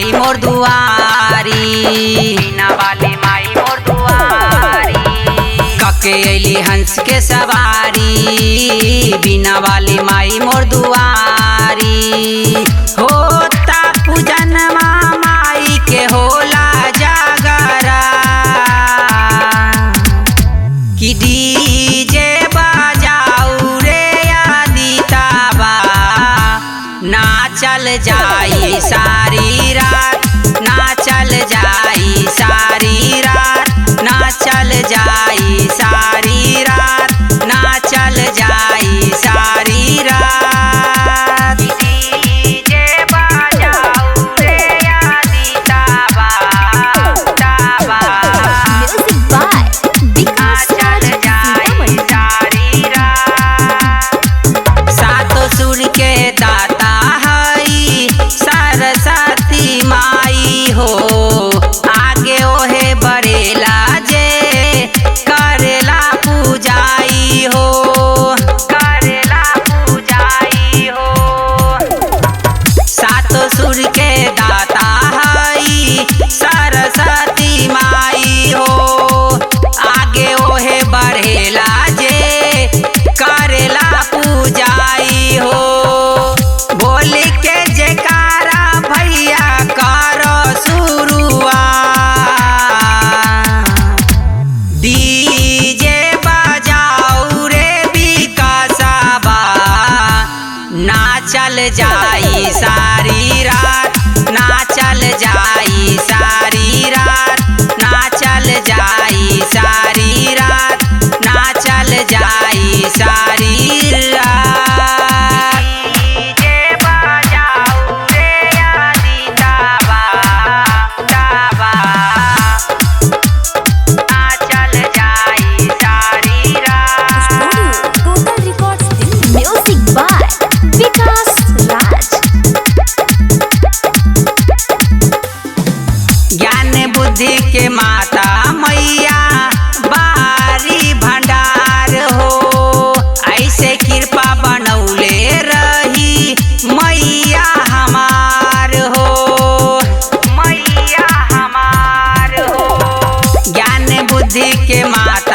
माई मोर दुआरी, बीना वाली माई मोर दुआरी। कके अली हंस के सवारी, बीना वाली माई मोर दुआरी। होता पूजन माई के होला जागरा, कि डीजे बजाऊ रे आदिताबा, नाचल जाई सारी रात, नाचल जाई सारी रात, नाचल जाई सारी रात, नाचल जाई सारी रात। डीजे बजाऊ रे आदिताबा, ताबा, Music by Vikas नाचल Raj जाई Sitaman. सारी रात। सातो सुर के दाता हई सरस्वती माई हो, आगे ओहे बरेला जे करेला पूजाई हो, करेला पूजाई हो। सातो सुर के दाता हई सरस्वती माई हो, आगे ओहे बढ़ेला जे करेला पूजाई हो। बोली के जयकारा भैया करो शुरुआत, डीजे बजाऊ रे विकासबा, नाचल जाई सारी रात, नाचल जाई सारी रात, नाचल जाई सारी रात, नाचल जाई सारी रात। डीजे बजाऊ रे आदिताबा, ताबा, नाचल जाई सारी रात। Total Records Delhi. Music by Vikas Raj. ज्ञान बुद्धि के माता मैया बारी भंडार हो, ऐसे कृपा बनौले रही मैया हमार हो, मैया हमार हो। ज्ञान बुद्धि के माता